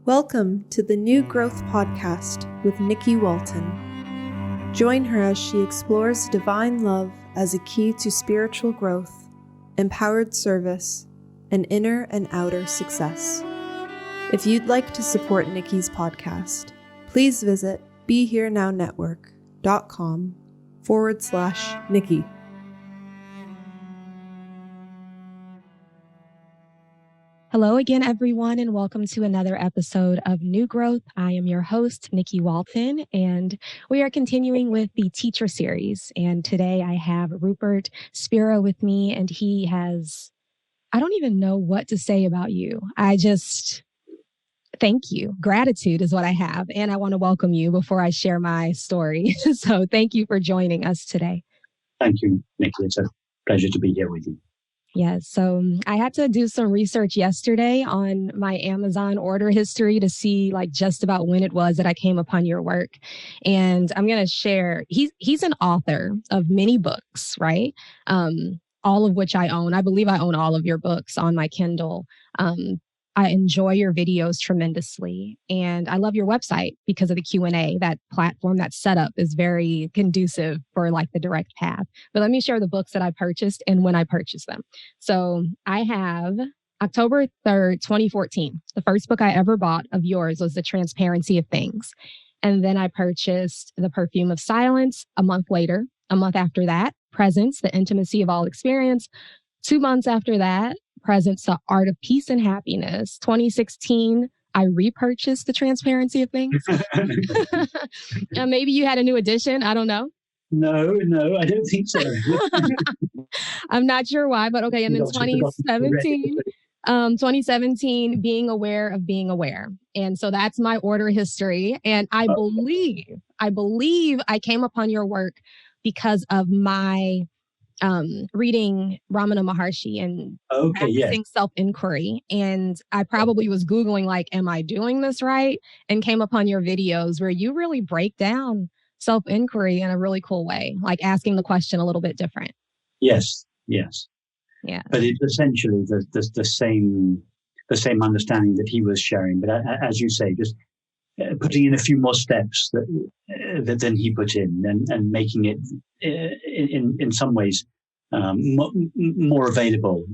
Welcome to the New Growth Podcast with Nikki Walton. Join her as she explores divine love as a key to spiritual growth, empowered service, and inner and outer success. If you'd like to support Nikki's podcast, please visit BeHereNowNetwork.com/Nikki. Hello again, everyone, and welcome to another episode of New Growth. I am your host, Nikki Walton, and we are continuing with the teacher series. And today I have Rupert Spira with me, and he has, I don't even know what to say about you. Thank you. Gratitude is what I have. And I want to welcome you before I share my story. So thank you for joining us today. Thank you, Nikki. It's a pleasure to be here with you. Yeah, so I had to do some research yesterday on my Amazon order history to see just about when it was that I came upon your work. And I'm going to share, he's an author of many books, right? All of which I own. I believe I own all of your books on my Kindle. I enjoy your videos tremendously. And I love your website because of the Q&A. That platform, that setup is very conducive for the direct path. But let me share the books that I purchased and when I purchased them. So I have October 3rd, 2014. The first book I ever bought of yours was The Transparency of Things. And then I purchased The Perfume of Silence a month later. A month after that, Presence, The Intimacy of All Experience. 2 months after that, Presence, The Art of Peace and Happiness. 2016, I repurchased The Transparency of Things. Maybe you had a new edition. I don't know. No, I don't think so. I'm not sure why, but okay. And then 2017, Being Aware of Being Aware. And so that's my order history. And I believe I came upon your work because of my reading Ramana Maharshi and practicing self-inquiry. And I probably was Googling, am I doing this right? And came upon your videos where you really break down self-inquiry in a really cool way, asking the question a little bit different. Yes. Yeah. But it's essentially the same understanding that he was sharing. But as you say, just putting in a few more steps than he put in, and making it in some ways more available.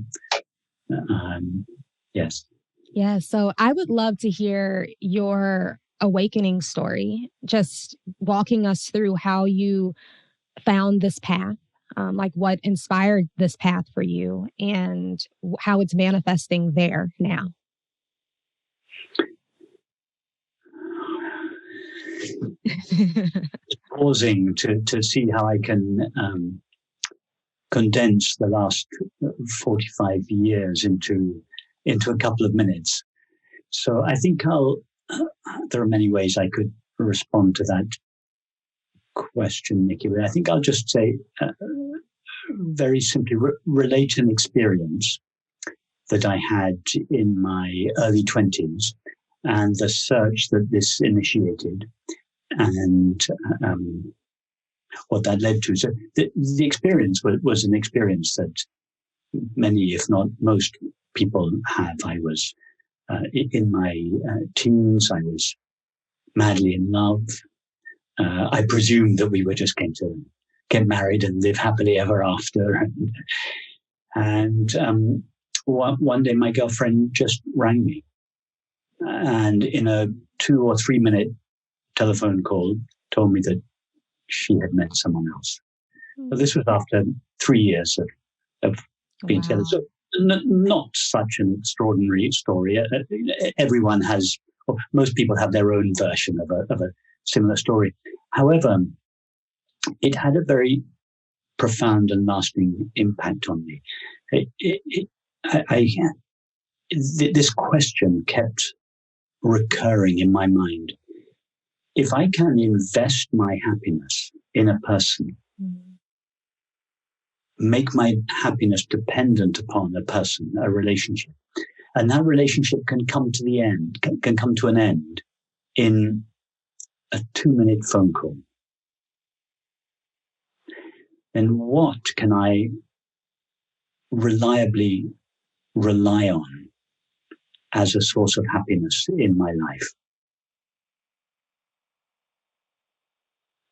Yes. Yeah. So I would love to hear your awakening story, just walking us through how you found this path, what inspired this path for you and how it's manifesting there now. Pausing to see how I can condense the last 45 years into a couple of minutes. So I think there are many ways I could respond to that question, Nikki, but I think I'll just say very simply relate an experience that I had in my early 20s and the search that this initiated and what that led to. So the experience was an experience that many, if not most, people have. I was in my teens. I was madly in love. I presumed that we were just going to get married and live happily ever after. And one day my girlfriend just rang me. And in a 2 or 3 minute telephone call, told me that she had met someone else. But this was after 3 years of being together. So not such an extraordinary story. Everyone has, or most people have their own version of a similar story. However, it had a very profound and lasting impact on me. This question kept recurring in my mind. If I can invest my happiness in a person, make my happiness dependent upon a person, a relationship, and that relationship can come to the end, can come to an end in a 2-minute phone call, then what can I reliably rely on as a source of happiness in my life?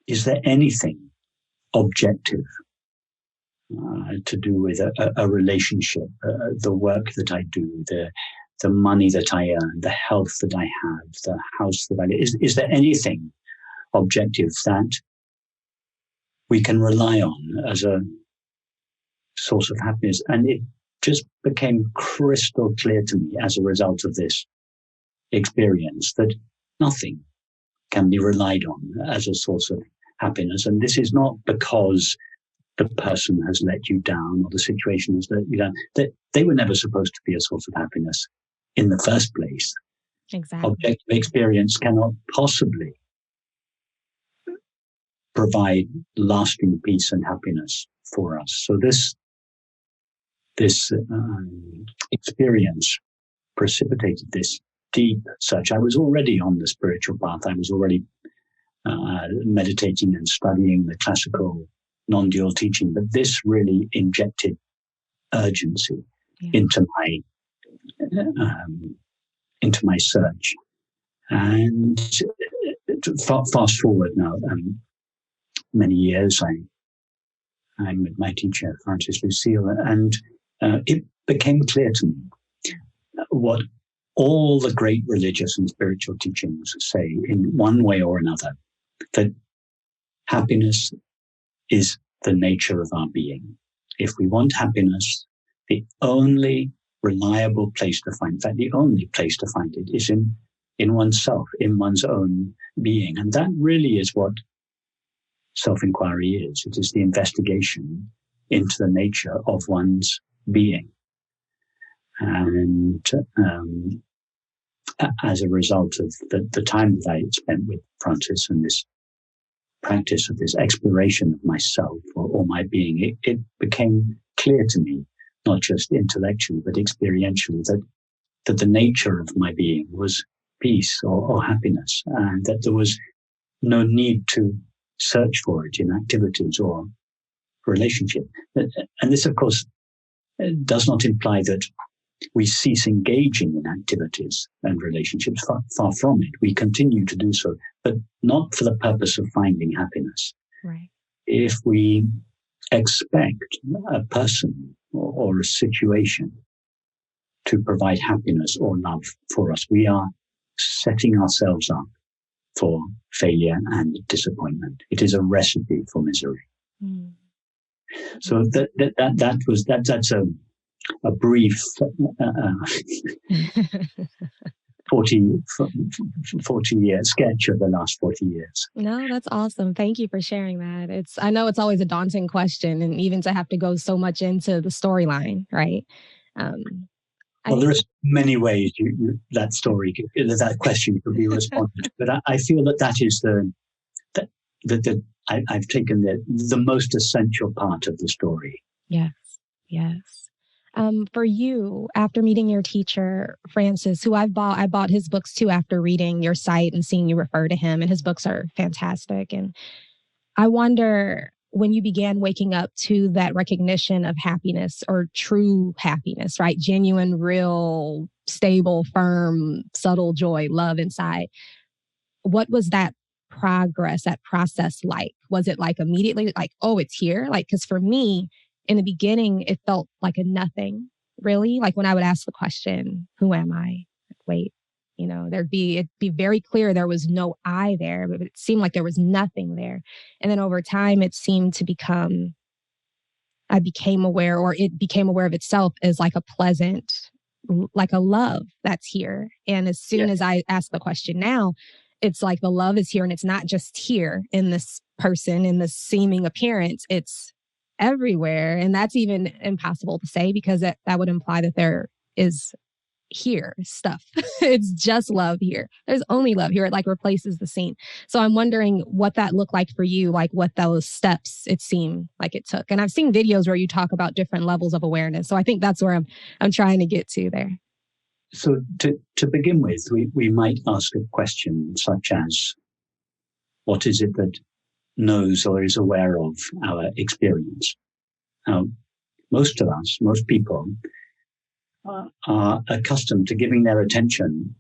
Is there anything objective to do with a relationship, the work that I do, the money that I earn, the health that I have, the house that I live? Is there anything objective that we can rely on as a source of happiness? And it just became crystal clear to me as a result of this experience that nothing can be relied on as a source of happiness. And this is not because the person has let you down or the situation has let you down. They were never supposed to be a source of happiness in the first place. Exactly. Objective experience cannot possibly provide lasting peace and happiness for us. So this experience precipitated this deep search. I was already on the spiritual path. I was already meditating and studying the classical non-dual teaching, but this really injected urgency into my search. And fast forward now, many years, I'm with my teacher, Francis Lucille, and it became clear to me what all the great religious and spiritual teachings say in one way or another, that happiness is the nature of our being. If we want happiness, the only reliable place to find, in fact, the only place to find it is in oneself, in one's own being. And that really is what self-inquiry is. It is the investigation into the nature of one's being. And as a result of the time that I had spent with Francis and this practice of this exploration of myself or my being, it became clear to me, not just intellectually, but experientially, that the nature of my being was peace or happiness, and that there was no need to search for it in activities or relationship. And this, of course, does not imply that we cease engaging in activities and relationships. Far from it. We continue to do so, but not for the purpose of finding happiness. Right. If we expect a person or a situation to provide happiness or love for us, we are setting ourselves up for failure and disappointment. It is a recipe for misery. Mm. So that's a brief 40-year sketch of the last 40 years. No, that's awesome. Thank you for sharing that. I know it's always a daunting question, and even to have to go so much into the storyline, right? Well, there are many ways that question could be responded to, but I feel that is I've taken the most essential part of the story. Yes. For you, after meeting your teacher, Francis, who I bought his books too after reading your site and seeing you refer to him, and his books are fantastic. And I wonder, when you began waking up to that recognition of happiness or true happiness, right? Genuine, real, stable, firm, subtle joy, love inside. What was that progress, that process like? Was it like immediately like, oh, it's here? Like, because for me, in the beginning, it felt like a nothing, really. Like when I would ask the question, who am I? Wait, it'd be very clear there was no I there, but it seemed like there was nothing there. And then over time, it seemed to I became aware, or it became aware of itself as like a pleasant, like a love that's here. And as soon as I ask the question now, it's like the love is here, and it's not just here in this person, in this seeming appearance, it's everywhere. And that's even impossible to say, because that would imply that there is here stuff. It's just love here. There's only love here. It like replaces the scene. So I'm wondering what that looked like for you, like what those steps it seemed like it took. And I've seen videos where you talk about different levels of awareness. So I think that's where I'm trying to get to there. So to begin with, we might ask a question such as, what is it that knows or is aware of our experience? Now, most people are accustomed to giving their attention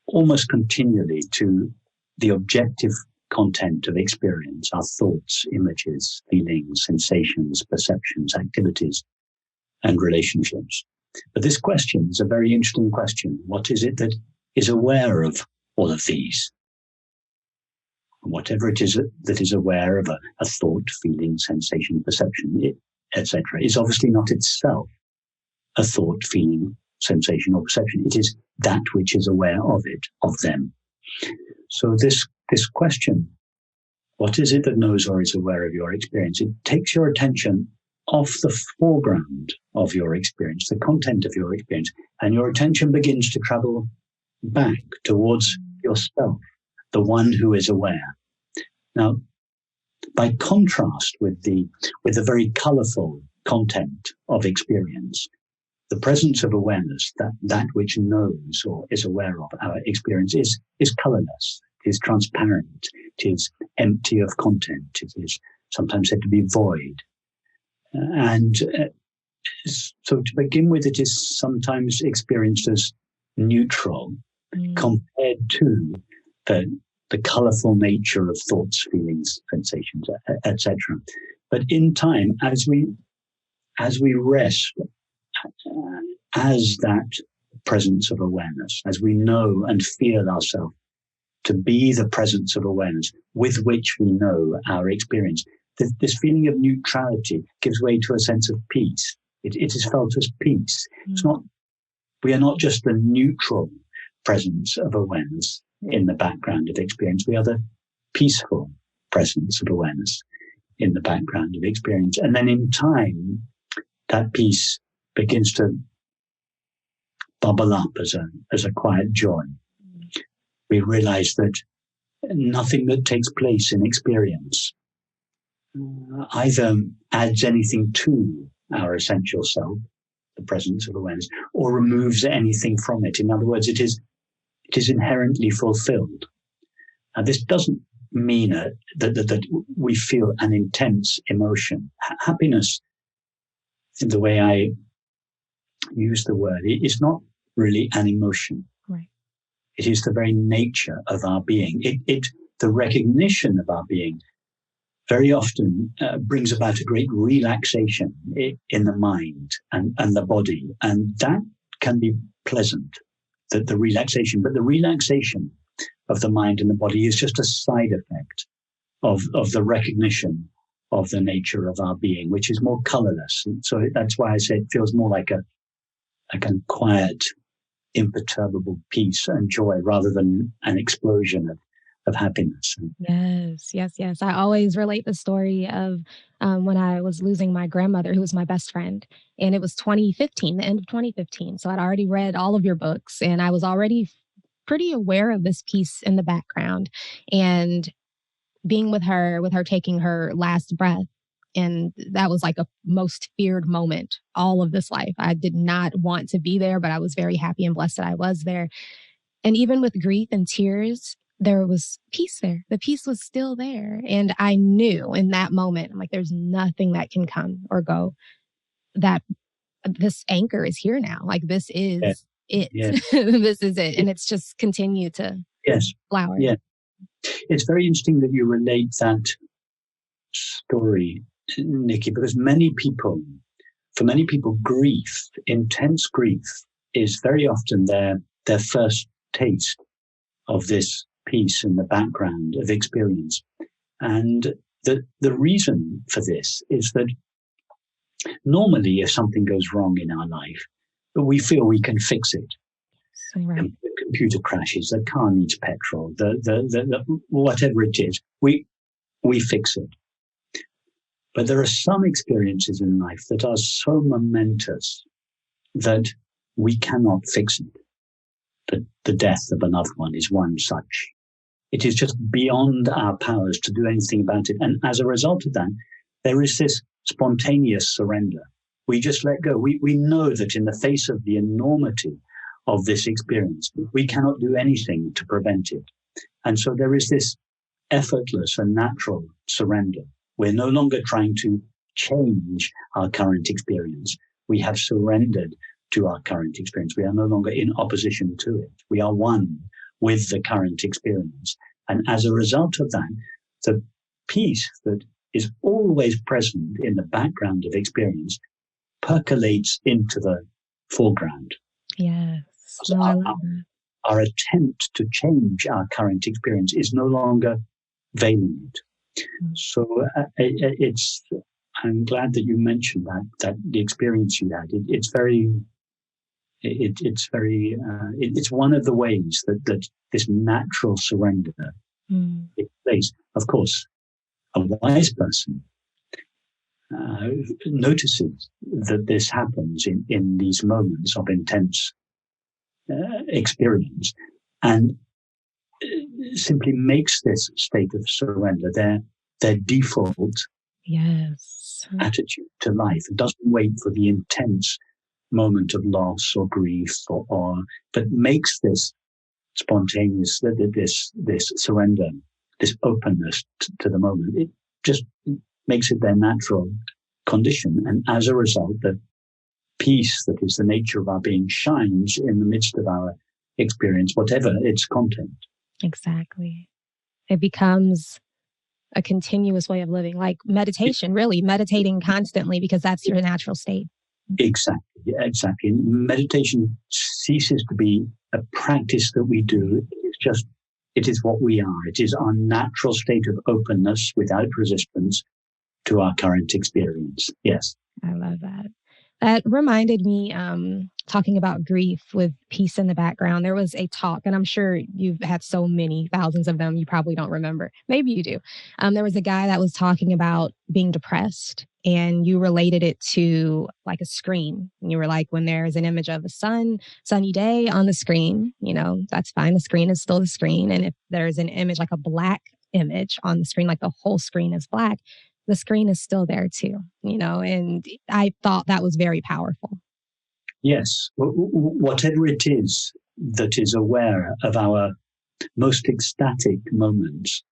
almost continually to the objective content of experience, our thoughts, images, feelings, sensations, perceptions, activities, and relationships. But this question is a very interesting question. What is it that is aware of all of these? Whatever it is that is aware of a thought, feeling, sensation, perception, etc., is obviously not itself a thought, feeling, sensation, or perception. It is that which is aware of it, of them. So this question, what is it that knows or is aware of your experience? It takes your attention off the foreground of your experience, the content of your experience, and your attention begins to travel back towards yourself, the one who is aware. Now, by contrast with the very colorful content of experience, the presence of awareness, that which knows or is aware of our experience, is colorless, it is transparent, it is empty of content, it is sometimes said to be void. So to begin with, it is sometimes experienced as neutral compared to the colorful nature of thoughts, feelings, sensations, etc. But in time, as we rest as that presence of awareness, as we know and feel ourselves to be the presence of awareness with which we know our experience, this feeling of neutrality gives way to a sense of peace. It is felt as peace. It's not. We are not just the neutral presence of awareness in the background of experience. We are the peaceful presence of awareness in the background of experience. And then in time, that peace begins to bubble up as a quiet joy. We realize that nothing that takes place in experience either adds anything to our essential self, the presence of awareness, or removes anything from it. In other words, it is inherently fulfilled. And this doesn't mean that we feel an intense emotion. Happiness, in the way I use the word, is not really an emotion. Right. It is the very nature of our being. The recognition of our being very often brings about a great relaxation in the mind and the body. And that can be pleasant, the relaxation. But the relaxation of the mind and the body is just a side effect of the recognition of the nature of our being, which is more colorless. And so that's why I say it feels more like a kind of quiet, imperturbable peace and joy rather than an explosion of happiness. Yes. I always relate the story of when I was losing my grandmother, who was my best friend. And it was 2015, the end of 2015. So I'd already read all of your books and I was already pretty aware of this piece in the background. And being with her taking her last breath. And that was like a most feared moment all of this life. I did not want to be there, but I was very happy and blessed that I was there. And even with grief and tears, there was peace there. The peace was still there. And I knew in that moment, I'm like, there's nothing that can come or go, that this anchor is here now. Like this is it. Yes. This is it. And it's just continued to flower. Yeah. It's very interesting that you relate that story, Nikki, because for many people, grief, intense grief, is very often their first taste of this peace in the background of experience. And the reason for this is that normally if something goes wrong in our life, we feel we can fix it. Right. The computer crashes, the car needs petrol, the whatever it is, we fix it. But there are some experiences in life that are so momentous that we cannot fix it. The death of a loved one is one such. It is just beyond our powers to do anything about it. And as a result of that, there is this spontaneous surrender. We just let go. We know that in the face of the enormity of this experience, we cannot do anything to prevent it. And so there is this effortless and natural surrender. We're no longer trying to change our current experience. We have surrendered to our current experience. We are no longer in opposition to it. We are one with the current experience. And as a result of that, the peace that is always present in the background of experience percolates into the foreground. Yes. So our attempt to change our current experience is no longer veiling it. So I'm glad that you mentioned that the experience you had. It's one of the ways that this natural surrender takes place. Of course, a wise person notices that this happens in these moments of intense experience, and simply makes this state of surrender their default attitude to life. It doesn't wait for the intense moment of loss or grief, but makes this spontaneous, this surrender, this openness to the moment. It just makes it their natural condition, and as a result, the peace that is the nature of our being shines in the midst of our experience, whatever its content. Exactly. It becomes a continuous way of living, like meditation, really meditating constantly, because that's your natural state. Exactly. Meditation ceases to be a practice that we do. It is what we are. It is our natural state of openness without resistance to our current experience. Yes. I love that. That reminded me, talking about grief with peace in the background. There was a talk, and I'm sure you've had so many thousands of them, you probably don't remember. Maybe you do. There was a guy that was talking about being depressed, and you related it to like a screen. And you were like, when there's an image of a sunny day on the screen, that's fine. The screen is still the screen. And if there's an image, like a black image on the screen, like the whole screen is black, the screen is still there too, and I thought that was very powerful. Yes. Whatever it is that is aware of our most ecstatic moments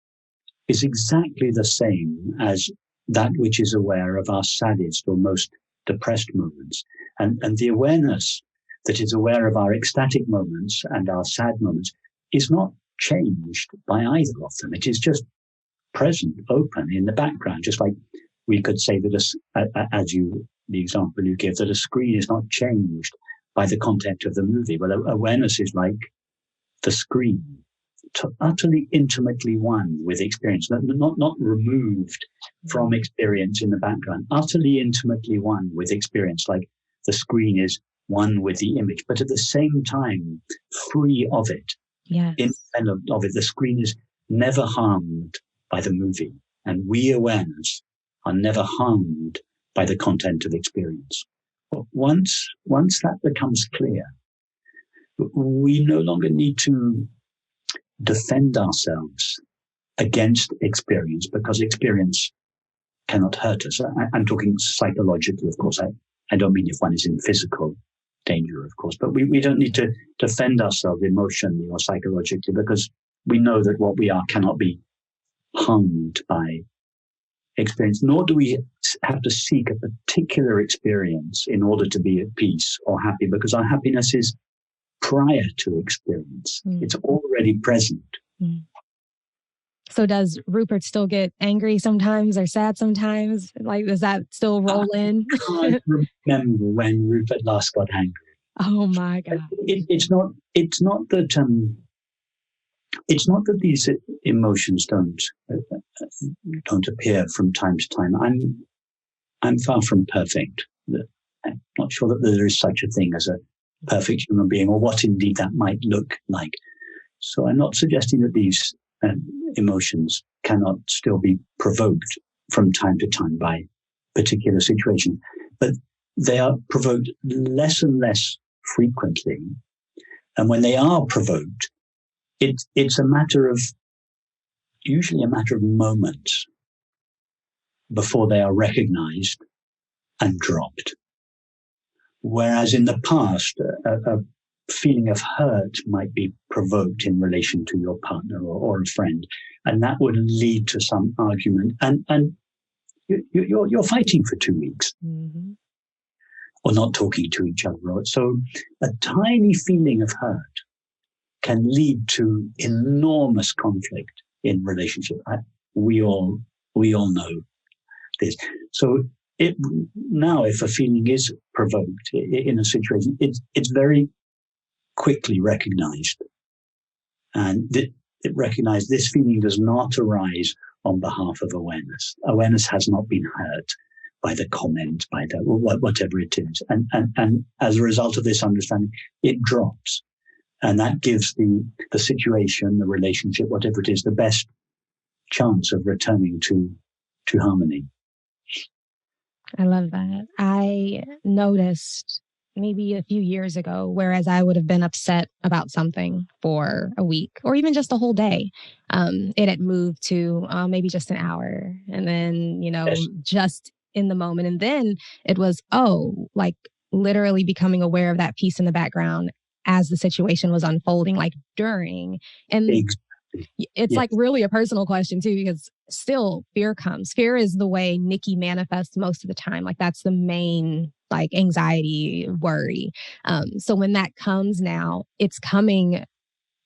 is exactly the same as that which is aware of our saddest or most depressed moments. And the awareness that is aware of our ecstatic moments and our sad moments is not changed by either of them. It is just present, open in the background, just like we could say that the example you give, that a screen is not changed by the content of the movie. Well, awareness is like the screen, utterly intimately one with experience, not removed from experience in the background, utterly intimately one with experience, like the screen is one with the image, but at the same time free of it. Yes. Independent of it. The screen is never harmed by the movie, and we, awareness, are never harmed by the content of experience. But once that becomes clear, we no longer need to defend ourselves against experience, because experience cannot hurt us. I'm talking psychologically, of course. I don't mean if one is in physical danger, of course, but we don't need to defend ourselves emotionally or psychologically, because we know that what we are cannot be harmed by experience, nor do we have to seek a particular experience in order to be at peace or happy, because our happiness is prior to experience. It's already present. So does Rupert still get angry sometimes or sad sometimes? Like, does that still roll in? I can't remember when Rupert last got angry. Oh my God. It's not that these emotions don't appear from time to time. I'm far from perfect. I'm not sure that there is such a thing as a perfect human being, or what indeed that might look like. So I'm not suggesting that these emotions cannot still be provoked from time to time by particular situations, but they are provoked less and less frequently. And when they are provoked, it's usually a matter of moments before they are recognized and dropped. Whereas in the past, a feeling of hurt might be provoked in relation to your partner or a friend, and that would lead to some argument, and you're fighting for 2 weeks. Mm-hmm. or not talking to each other. So a tiny feeling of hurt can lead to enormous conflict in relationship. We all know this. So now, if a feeling is provoked in a situation, it's very quickly recognized, and it recognized this feeling does not arise on behalf of awareness. Awareness has not been hurt by the comment, by the whatever it is, and as a result of this understanding, it drops, and that gives the situation, the relationship, whatever it is, the best chance of returning to harmony. I love that. I noticed maybe a few years ago, whereas I would have been upset about something for a week or even just a whole day, it had moved to maybe just an hour. And then, Yes. just in the moment. And then it was, like literally becoming aware of that piece in the background as the situation was unfolding, like during. And it's like really a personal question too, because still fear comes. Fear is the way Nikki manifests most of the time. Like that's the main like anxiety, worry. So when that comes now, it's coming,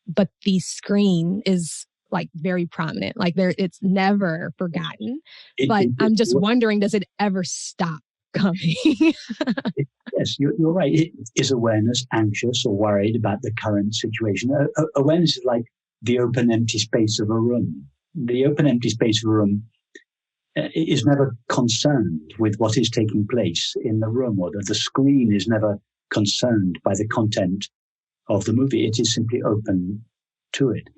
but the screen is like very prominent. Like it's never forgotten. But I'm just wondering, does it ever stop coming? Yes, you're right. Is awareness anxious or worried about the current situation? Awareness is like the open, empty space of a room. The open, empty space of a room is never concerned with what is taking place in the room, or the screen is never concerned by the content of the movie. It is simply open to it.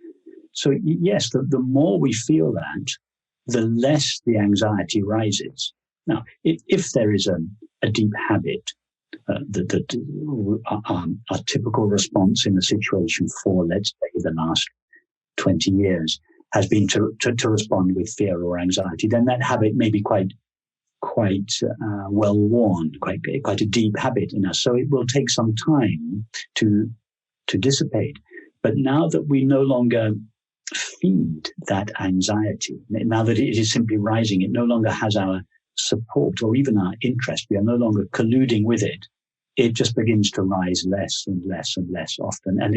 So yes, the more we feel that, the less the anxiety rises. Now, if there is a deep habit, our typical response in a situation for, let's say, the last 20 years has been to respond with fear or anxiety, then that habit may be quite well worn, quite a deep habit in us. So it will take some time to dissipate. But now that we no longer feed that anxiety, now that it is simply rising, it no longer has our support or even our interest. We are no longer colluding with it. It just begins to rise less and less and less often. And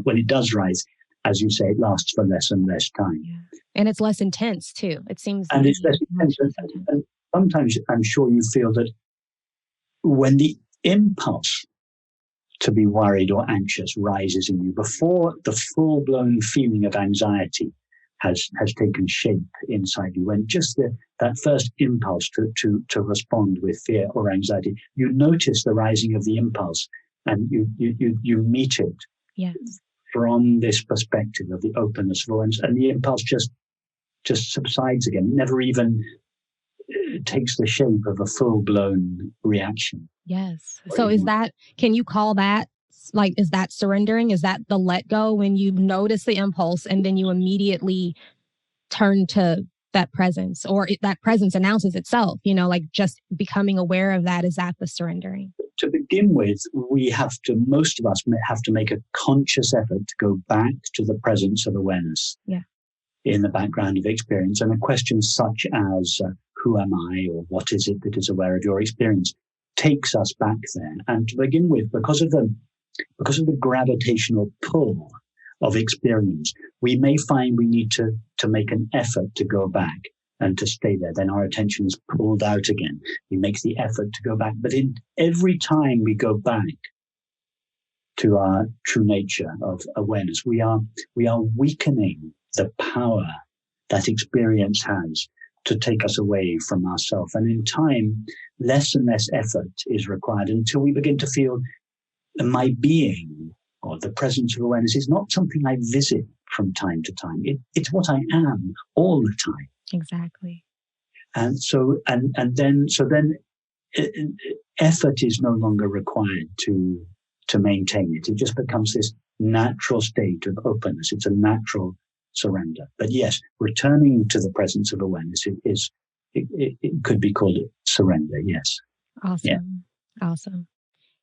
when it does rise, as you say, it lasts for less and less time. Yeah. And it's less intense too. It seems. And it's less intense. And sometimes I'm sure you feel that when the impulse to be worried or anxious rises in you, before the full-blown feeling of anxiety has taken shape inside you, when just that first impulse to respond with fear or anxiety, you notice the rising of the impulse, and you meet it. Yes. From this perspective of the openness of awareness, and the impulse just subsides again. It never even takes the shape of a full-blown reaction. Yes. So can you call that, like, is that surrendering? Is that the let go when you notice the impulse and then you immediately turn to that presence, or that presence announces itself, like just becoming aware of that? Is that the surrendering? To begin with, most of us have to make a conscious effort to go back to the presence of awareness in the background of experience. And a question such as, who am I, or what is it that is aware of your experience, takes us back there. And to begin with, because of the gravitational pull of experience, we may find we need to make an effort to go back and to stay there. Then our attention is pulled out again. We make the effort to go back. But in every time we go back to our true nature of awareness, we are weakening the power that experience has to take us away from ourselves. And in time, less and less effort is required until we begin to feel my being, or the presence of awareness, is not something I visit from time to time. It's what I am all the time. Exactly. And then effort is no longer required to maintain it. It just becomes this natural state of openness. It's a natural surrender. But yes, returning to the presence of awareness it could be called surrender. Yes. Awesome. Yeah. Awesome.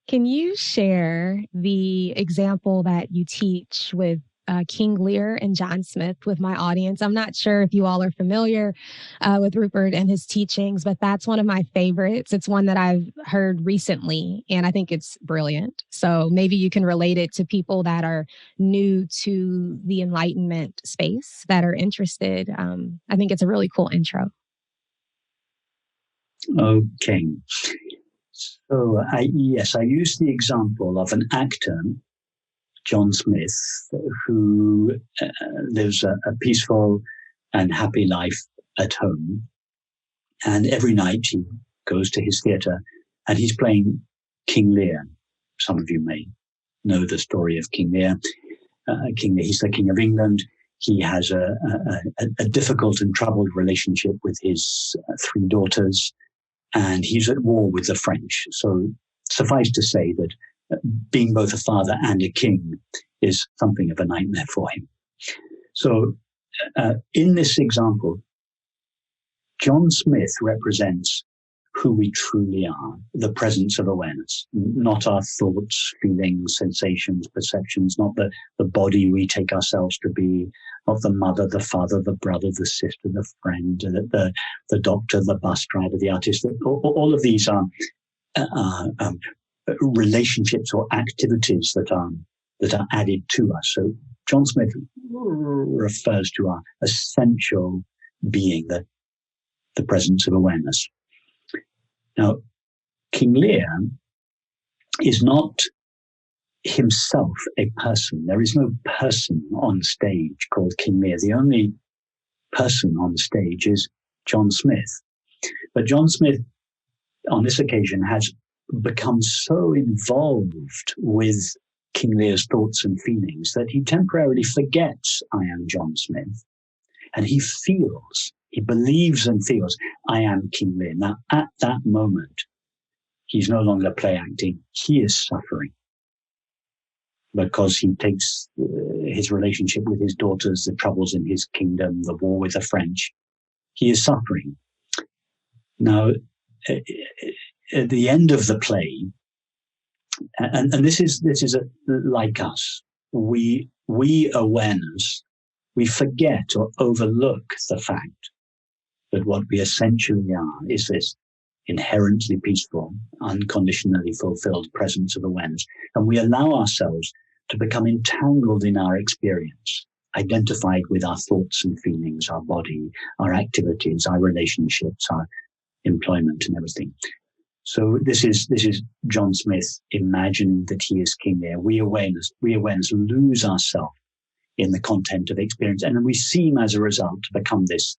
Can you share the example that you teach with King Lear and John Smith with my audience. I'm not sure if you all are familiar with Rupert and his teachings, but that's one of my favorites. It's one that I've heard recently, and I think it's brilliant. So maybe you can relate it to people that are new to the enlightenment space that are interested. I think it's a really cool intro. Okay. So I used the example of an actor, John Smith, who lives a peaceful and happy life at home. And every night he goes to his theatre and he's playing King Lear. Some of you may know the story of King Lear. He's the King of England. He has a difficult and troubled relationship with his three daughters, and he's at war with the French. So suffice to say that being both a father and a king is something of a nightmare for him. So in this example, John Smith represents who we truly are, the presence of awareness, not our thoughts, feelings, sensations, perceptions, not the body we take ourselves to be, not the mother, the father, the brother, the sister, the friend, the doctor, the bus driver, the artist. All of these are relationships or activities that are added to us. So John Smith refers to our essential being, the presence of awareness. Now, King Lear is not himself a person. There is no person on stage called King Lear. The only person on stage is John Smith. But John Smith, on this occasion, has become so involved with King Lear's thoughts and feelings that he temporarily forgets, I am John Smith. And he believes and feels, I am King Lear. Now, at that moment, he's no longer play acting. He is suffering because he takes his relationship with his daughters, the troubles in his kingdom, the war with the French. He is suffering. Now, at the end of the play, and this is like us, we awareness, we forget or overlook the fact that what we essentially are is this inherently peaceful, unconditionally fulfilled presence of awareness. And we allow ourselves to become entangled in our experience, identified with our thoughts and feelings, our body, our activities, our relationships, our employment and everything. So this is John Smith imagining that he is King Lear. We awareness lose ourselves in the content of experience, and we seem as a result to become this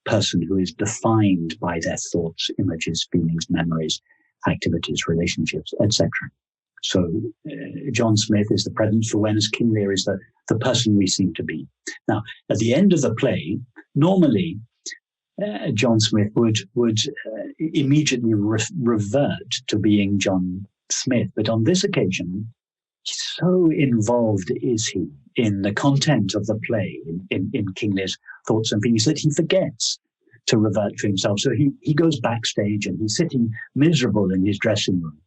person who is defined by their thoughts, images, feelings, memories, activities, relationships, etc. So John Smith is the presence of awareness. King Lear is the person we seem to be. Now, at the end of the play, normally John Smith would immediately revert to being John Smith. But on this occasion, so involved is he in the content of the play, in King Lear's thoughts and feelings, that he forgets to revert to himself. So he goes backstage and he's sitting miserable in his dressing room.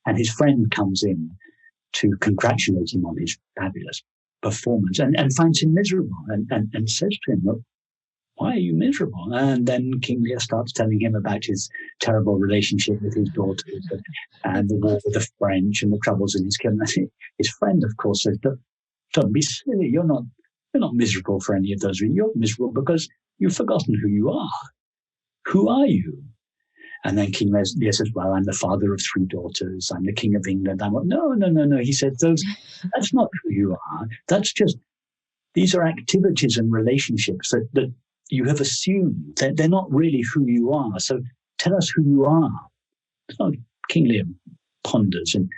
And his friend comes in to congratulate him on his fabulous performance and finds him miserable and says to him, look, why are you miserable? And then King Lear starts telling him about his terrible relationship with his daughters and the war with the French and the troubles in his kingdom. His friend, of course, says, don't be silly. You're not miserable for any of those reasons. You're miserable because you've forgotten who you are. Who are you? And then King Lear says, well, I'm the father of three daughters. I'm the King of England. No. He said, that's not who you are. These are activities and relationships that you have assumed that they're not really who you are. So tell us who you are. So King Lear ponders and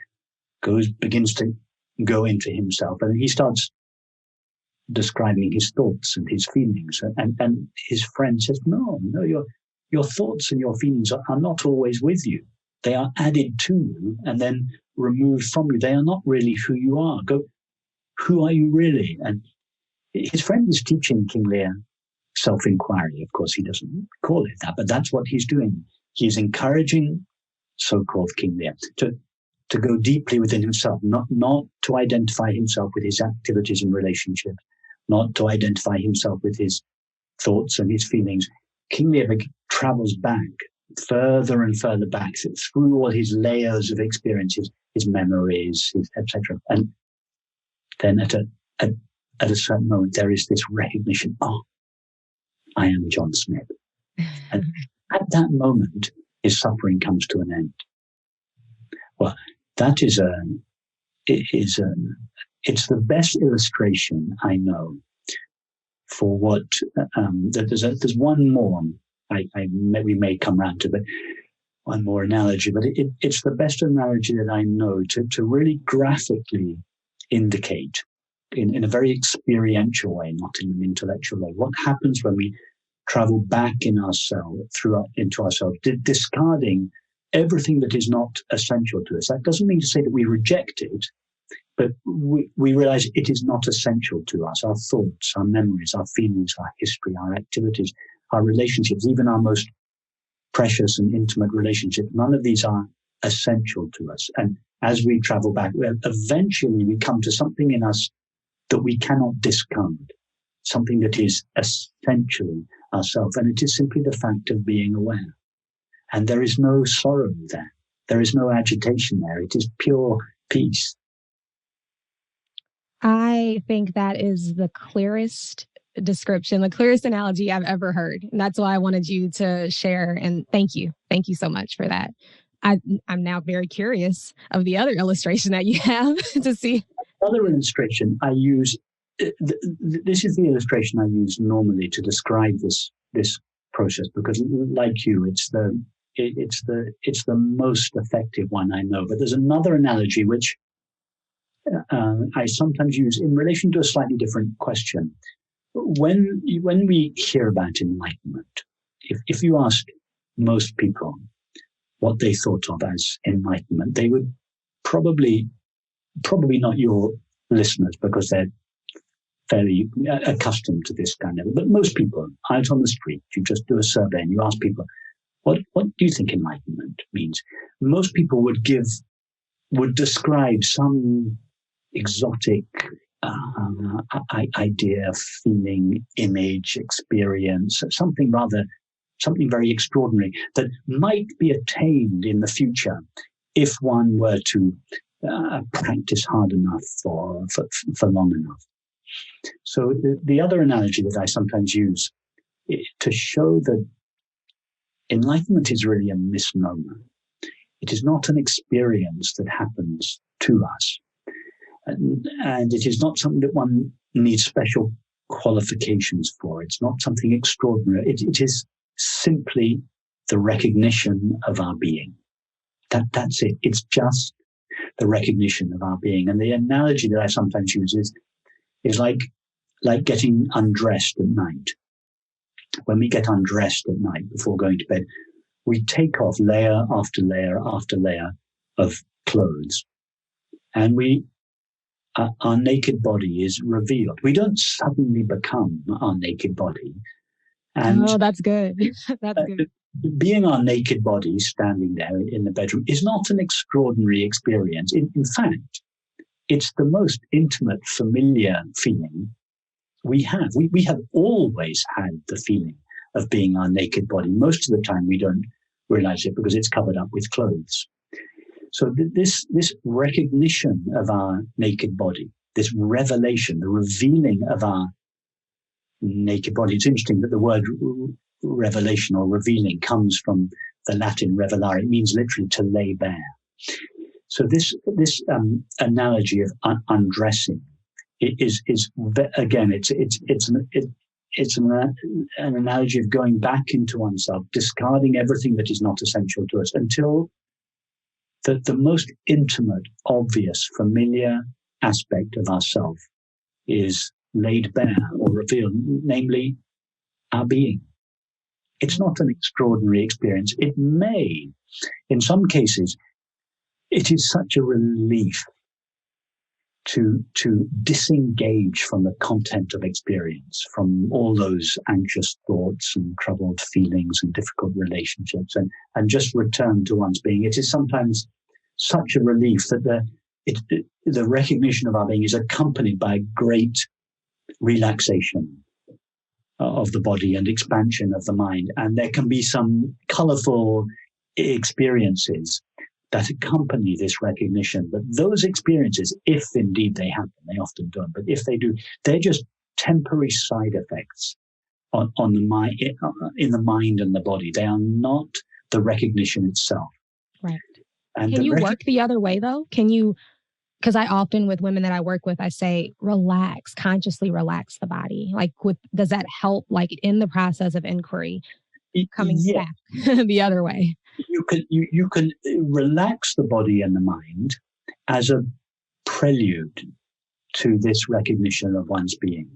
begins to go into himself, and he starts describing his thoughts and his feelings. And his friend says, no, your thoughts and your feelings are not always with you. They are added to you and then removed from you. They are not really who you are. Who are you really? And his friend is teaching King Lear self-inquiry. Of course, he doesn't call it that, but that's what he's doing. He's encouraging so-called King Lear to to go deeply within himself, not to identify himself with his activities and relationships, not to identify himself with his thoughts and his feelings. King Lear travels back further and further back through all his layers of experiences, his memories, etc. And then at a certain moment, there is this recognition, I am John Smith. And at that moment, his suffering comes to an end. Well, that is it's the best illustration I know for what, there's one more, we may come round to, but one more analogy, but it's the best analogy that I know to really graphically indicate in a very experiential way, not in an intellectual way, what happens when we travel back in ourselves, into ourselves, discarding everything that is not essential to us. That doesn't mean to say that we reject it, but we realize it is not essential to us. Our thoughts, our memories, our feelings, our history, our activities, our relationships, even our most precious and intimate relationships, none of these are essential to us. And as we travel back, eventually we come to something in us that we cannot discard, something that is essentially ourselves. And it is simply the fact of being aware. And there is no sorrow there. There is no agitation there. It is pure peace. I think that is the clearest description, the clearest analogy I've ever heard. And that's why I wanted you to share. And thank you. Thank you so much for that. I'm now very curious of the other illustration that you have to see. Other illustration I use, this is the illustration I use normally to describe this process, because like you, it's the most effective one I know. But there's another analogy which I sometimes use in relation to a slightly different question. When we hear about enlightenment, if you ask most people what they thought of as enlightenment, they would probably not your listeners, because they're fairly accustomed to this kind of, but most people out on the street, you just do a survey and you ask people, what do you think enlightenment means? Most people would describe some exotic idea, feeling, image, experience, something very extraordinary that might be attained in the future if one were to practice hard enough for long enough. So the other analogy that I sometimes use to show that enlightenment is really a misnomer. It is not an experience that happens to us. And it is not something that one needs special qualifications for. It's not something extraordinary. It is simply the recognition of our being. That's it. It's just the recognition of our being. And the analogy that I sometimes use is like getting undressed at night. When we get undressed at night before going to bed, we take off layer after layer after layer of clothes, and our naked body is revealed. We don't suddenly become our naked body. And that's good. That's good. Being our naked body standing there in the bedroom is not an extraordinary experience. In fact, it's the most intimate, familiar feeling we have. We have always had the feeling of being our naked body. Most of the time we don't realize it because it's covered up with clothes. So this recognition of our naked body, this revelation, the revealing of our naked body. It's interesting that the word revelation or revealing comes from the Latin revelare. It means literally to lay bare. So this analogy of undressing is again, it's an analogy of going back into oneself, discarding everything that is not essential to us until the most intimate, obvious, familiar aspect of ourself is laid bare or revealed, namely our being. It's not an extraordinary experience. It may, in some cases, it is such a relief to disengage from the content of experience, from all those anxious thoughts and troubled feelings and difficult relationships, and just return to one's being. It is sometimes such a relief that the recognition of our being is accompanied by great relaxation of the body and expansion of the mind. And there can be some colorful experiences that accompany this recognition. But those experiences, if indeed they happen, they often don't, but if they do, they're just temporary side effects on the mind, in the mind and the body. They are not the recognition itself. Right. And can you work the other way though? Can you, because I often with women that I work with, I say, relax, consciously relax the body. Like does that help like in the process of inquiry coming back the other way? You can relax the body and the mind as a prelude to this recognition of one's being.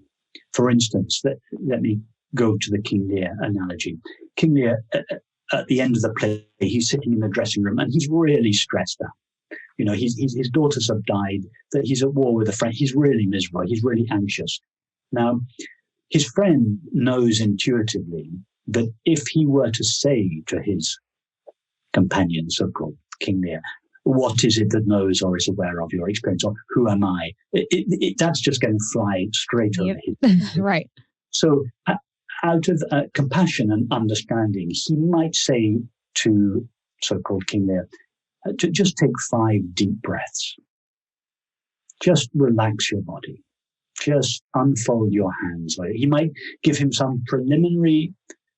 For instance, let me go to the King Lear analogy. King Lear, at the end of the play, he's sitting in the dressing room and he's really stressed out. You know, his daughters have died, that he's at war with a friend. He's really miserable. He's really anxious. Now, his friend knows intuitively that if he were to say to his companion, so-called King Lear, what is it that knows or is aware of your experience, or who am I? That's just going to fly straight over his right. So out of compassion and understanding, he might say to so-called King Lear, to just take 5 deep breaths. Just relax your body. Just unfold your hands. He might give him some preliminary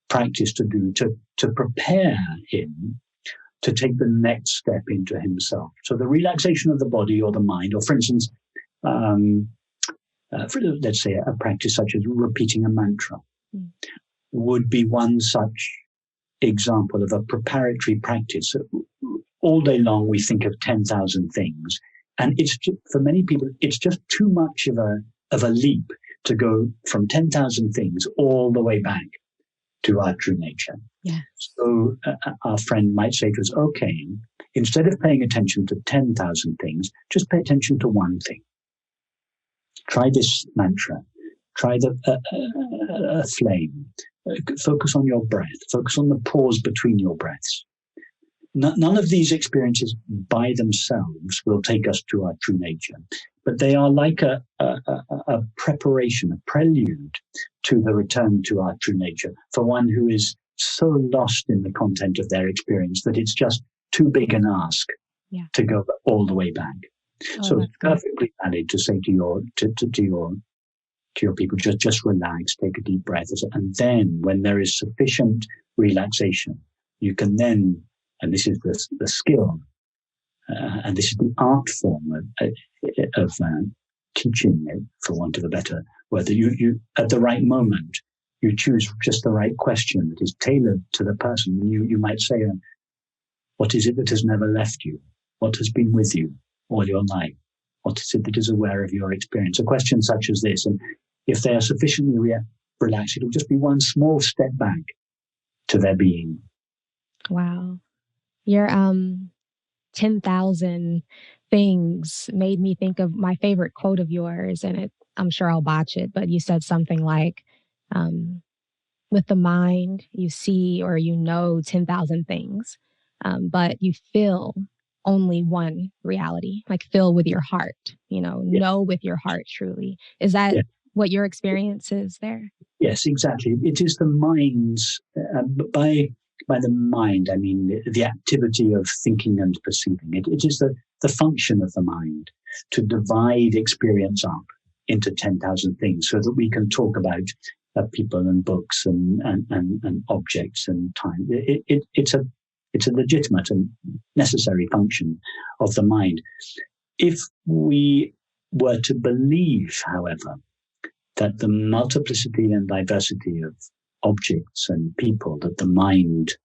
practice to do to prepare him to take the next step into himself. So the relaxation of the body or the mind, or for instance, let's say a practice such as repeating a mantra, would be one such example of a preparatory practice. All day long we think of 10,000 things, and it's just, for many people it's just too much of a leap to go from 10,000 things all the way back to our true nature. Yes. So our friend might say to us, okay, instead of paying attention to 10,000 things, just pay attention to one thing. Try this mantra. Try a flame. Focus on your breath. Focus on the pause between your breaths. None of these experiences by themselves will take us to our true nature, but they are like a preparation, a prelude to the return to our true nature for one who is so lost in the content of their experience that it's just too big an ask to go all the way back. So it's perfectly valid to say to your people, just relax, take a deep breath, and then when there is sufficient relaxation, you can then, and this is the skill, and this is the art form of teaching it, for want of a better word, that you at the right moment, you choose just the right question that is tailored to the person. You might say, what is it that has never left you? What has been with you all your life? What is it that is aware of your experience? A question such as this, and if they are sufficiently relaxed, it'll just be one small step back to their being. Wow. Your 10,000 things made me think of my favorite quote of yours, and I'm sure I'll botch it, but you said something like, with the mind, you see or you know 10,000 things, but you feel only one reality, like feel with your heart, know with your heart truly. Is that what your experience is there? Yes, exactly. It is the mind's, by the mind, I mean the activity of thinking and perceiving. It is the function of the mind to divide experience up into 10,000 things so that we can talk about people and books and objects and time. It's a legitimate and necessary function of the mind. If we were to believe, however, that the multiplicity and diversity of objects and people that the mind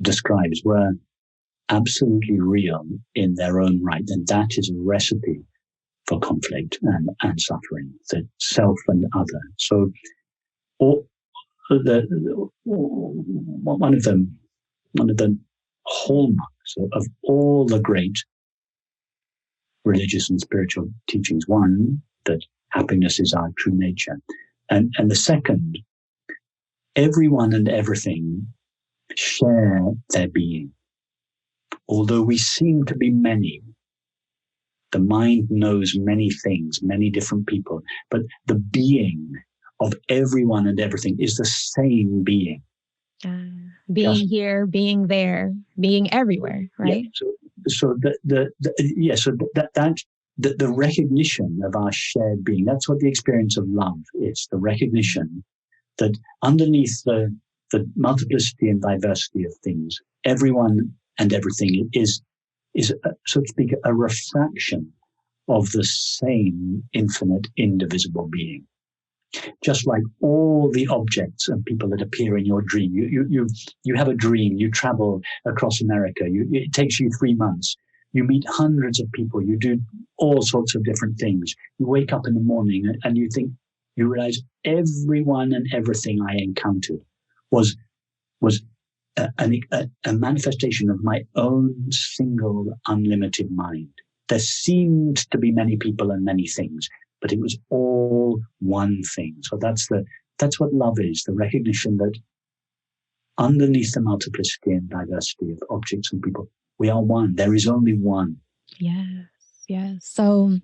describes were absolutely real in their own right, then that is a recipe for conflict and suffering, the self and other. So one of the hallmarks of all the great religious and spiritual teachings, one, that happiness is our true nature, and the second, everyone and everything share their being. although we seem to be many, the mind knows many things, many different people, but the being of everyone and everything is the same being. Being here, being there, being everywhere, right? Yeah, so the recognition of our shared being, that's what the experience of love is, the recognition that underneath the multiplicity and diversity of things, everyone and everything is so to speak, a refraction of the same infinite, indivisible being. Just like all the objects and people that appear in your dream, you have a dream, you travel across America, it takes you 3 months, you meet hundreds of people, you do all sorts of different things. You wake up in the morning and you realize everyone and everything I encountered was a manifestation of my own single unlimited mind. There seemed to be many people and many things, but it was all one thing. So that's what love is, the recognition that underneath the multiplicity and diversity of objects and people, we are one. There is only one. Yes. So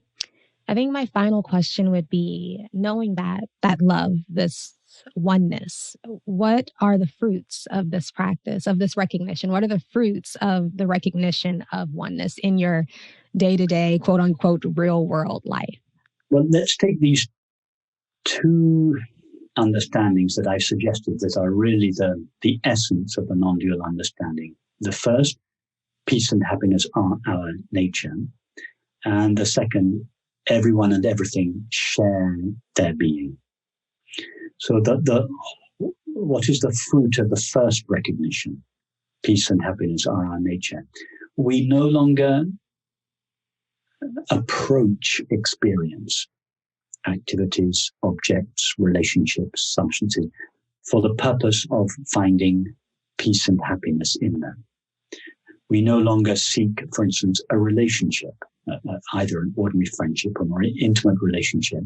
I think my final question would be, knowing that love, this oneness, what are the fruits of this practice, of this recognition? What are the fruits of the recognition of oneness in your day-to-day, quote unquote, real world life? Well, let's take these two understandings that I've suggested that are really the essence of the non-dual understanding. The first, peace and happiness are our nature. And the second, everyone and everything share their being. So what is the fruit of the first recognition? Peace and happiness are our nature. We no longer approach experience, activities, objects, relationships, substances, for the purpose of finding peace and happiness in them. We no longer seek, for instance, a relationship, either an ordinary friendship or an intimate relationship,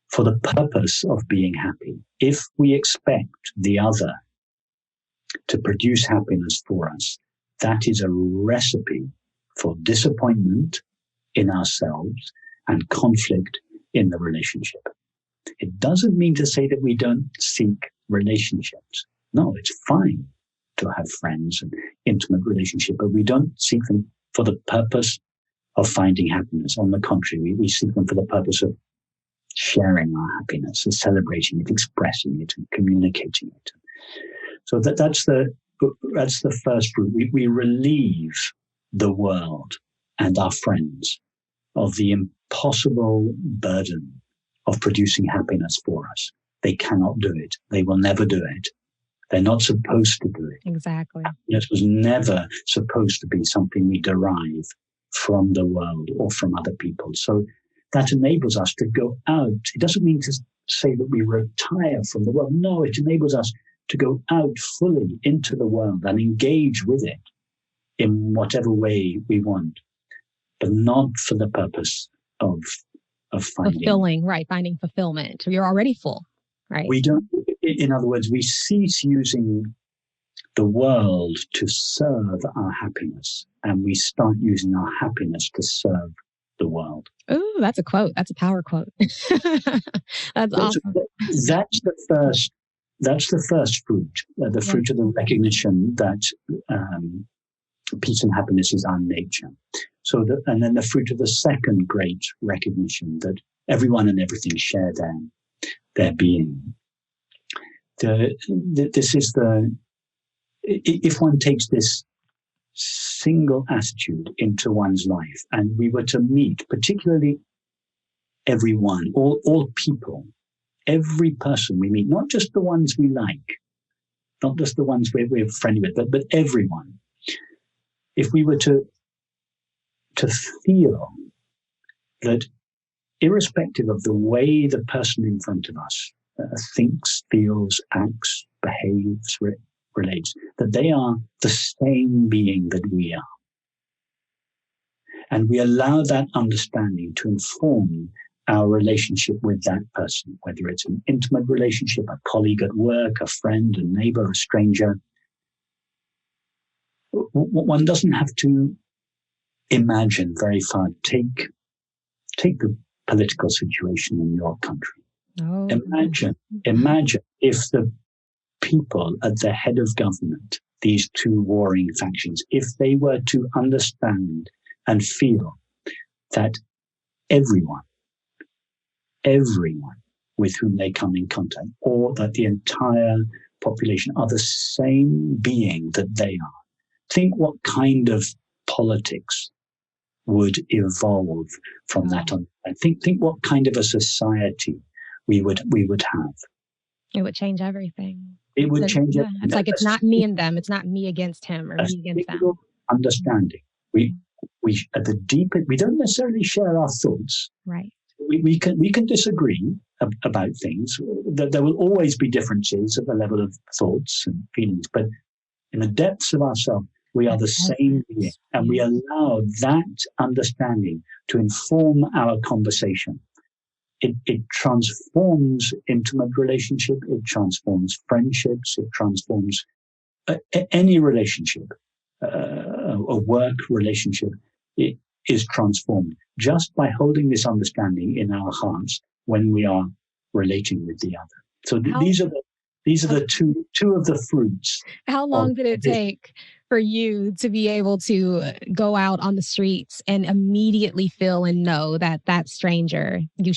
for the purpose of being happy. If we expect the other to produce happiness for us, that is a recipe for disappointment in ourselves and conflict in the relationship. It doesn't mean to say that we don't seek relationships. No, it's fine to have friends and intimate relationship, but we don't seek them for the purpose of finding happiness. On the contrary, we seek them for the purpose of sharing our happiness and celebrating it, expressing it, and communicating it. So that's the first root. We relieve the world and our friends of the impossible burden of producing happiness for us. They cannot do it. They will never do it. They're not supposed to do it. Exactly. Happiness was never supposed to be something we derive from the world or from other people. So that enables us to go out. It doesn't mean to say that we retire from the world. No, it enables us to go out fully into the world and engage with it in whatever way we want, but not for the purpose of finding fulfillment. You're already full, right? We don't. In other words, we cease using the world to serve our happiness, and we start using our happiness to serve the world. Ooh, that's a quote. That's a power quote. That's awesome. That's the first fruit. The fruit of the recognition that peace and happiness is our nature. And then the fruit of the second great recognition that everyone and everything share their being. If one takes this single attitude into one's life, and we were to meet, particularly everyone, all people, every person we meet, not just the ones we like, not just the ones we're friendly with, but everyone. If we were to feel that, irrespective of the way the person in front of us thinks, feels, acts, behaves, relates, that they are the same being that we are. And we allow that understanding to inform our relationship with that person, whether it's an intimate relationship, a colleague at work, a friend, a neighbor, a stranger. one doesn't have to imagine very far. Take the political situation in your country. Oh. Imagine if the people at the head of government, these two warring factions, if they were to understand and feel that everyone with whom they come in contact, or that the entire population are the same being that they are. Think what kind of politics would evolve from that on. I think what kind of a society we would have. It would change everything. It would change everything. It's like it's not me and them. It's not me against him or me against them. Understanding. We at the deep. We don't necessarily share our thoughts. Right. We can disagree about things. There will always be differences at the level of thoughts and feelings, but in the depths of ourselves, we are the same being, and we allow that understanding to inform our conversation. It transforms intimate relationship. It transforms friendships. It transforms any relationship, a work relationship. It is transformed just by holding this understanding in our hearts when we are relating with the other. So these are the two of the fruits. How long did it take for you to be able to go out on the streets and immediately feel and know that that stranger you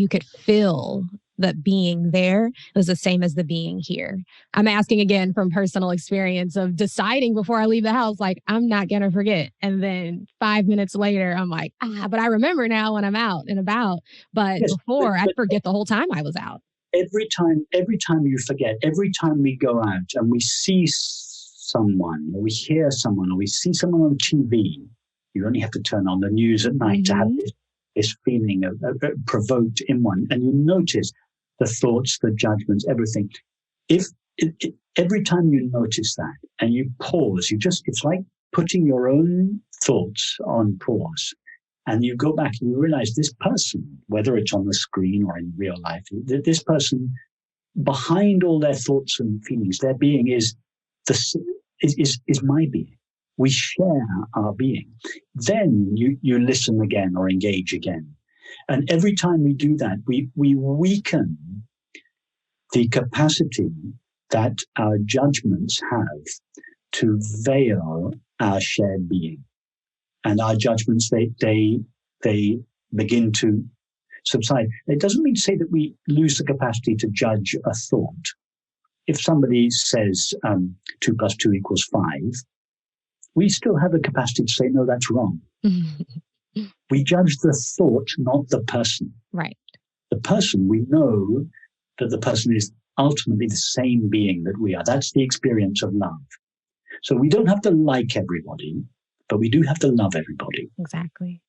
could feel that being there was the same as the being here? I'm asking again from personal experience of deciding before I leave the house, like, I'm not going to forget. And then 5 minutes later, I'm like, but I remember now when I'm out and about. But before, I'd forget the whole time I was out. Every time you forget, every time we go out and we see someone, or we hear someone, or we see someone on TV, you only have to turn on the news at night to have this feeling of provoked in one, and you notice the thoughts, the judgments, everything. Every time you notice that and you pause, it's like putting your own thoughts on pause. And you go back and you realize this person, whether it's on the screen or in real life, this person, behind all their thoughts and feelings, their being is my being. We share our being. Then you listen again or engage again. And every time we do that, we weaken the capacity that our judgments have to veil our shared being. And our judgments, they begin to subside. It doesn't mean to say that we lose the capacity to judge a thought. If somebody says 2 + 2 = 5, we still have the capacity to say, no, that's wrong. We judge the thought, not the person. Right. The person, we know that the person is ultimately the same being that we are. That's the experience of love. So we don't have to like everybody, but we do have to love everybody. Exactly.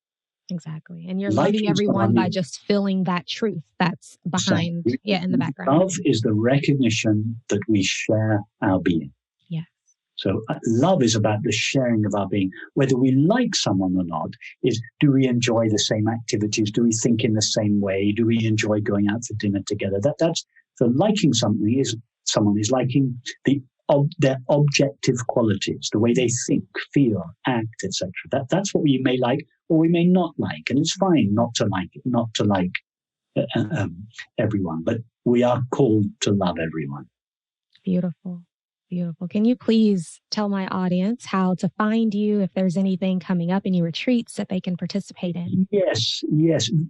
And you're loving everyone by just feeling that truth that's behind, in the background. Love is the recognition that we share our being. Yeah. So love is about the sharing of our being. Whether we like someone or not, is do we enjoy the same activities? Do we think in the same way? Do we enjoy going out for dinner together? That's so liking something is someone is liking their objective qualities, the way they think, feel, act, etc. That's what we may like or we may not like, and it's fine not to like everyone, but we are called to love everyone. Beautiful. Can you please tell my audience how to find you, if there's anything coming up, any retreats that they can participate in? Yes,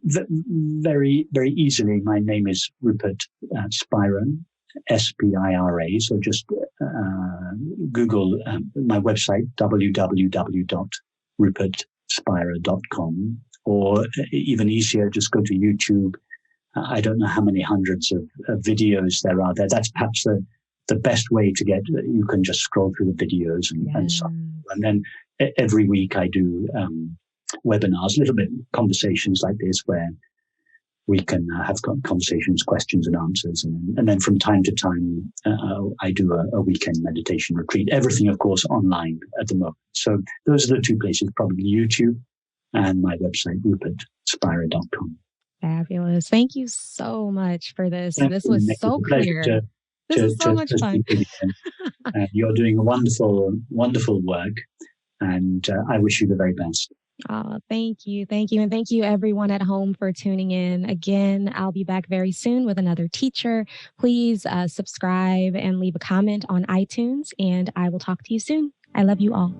very, very easily. My name is Rupert Spira, Spira. So just Google my website, www.rupertspira.com, or even easier, just go to YouTube. I don't know how many hundreds of videos there are there. That's perhaps the best way to get. You can just scroll through the videos and so on. And then every week I do webinars, little bit conversations like this, where we can have conversations, questions and answers. And then from time to time, I do a weekend meditation retreat. Everything, of course, online at the moment. So those are the two places, probably YouTube and my website, rupertspira.com. Fabulous. Thank you so much for this. This was so clear. This is so much to fun. speak with you. You're doing wonderful, wonderful work, and I wish you the very best. Oh, thank you. Thank you. And thank you, everyone at home, for tuning in. Again, I'll be back very soon with another teacher. Please subscribe and leave a comment on iTunes, and I will talk to you soon. I love you all.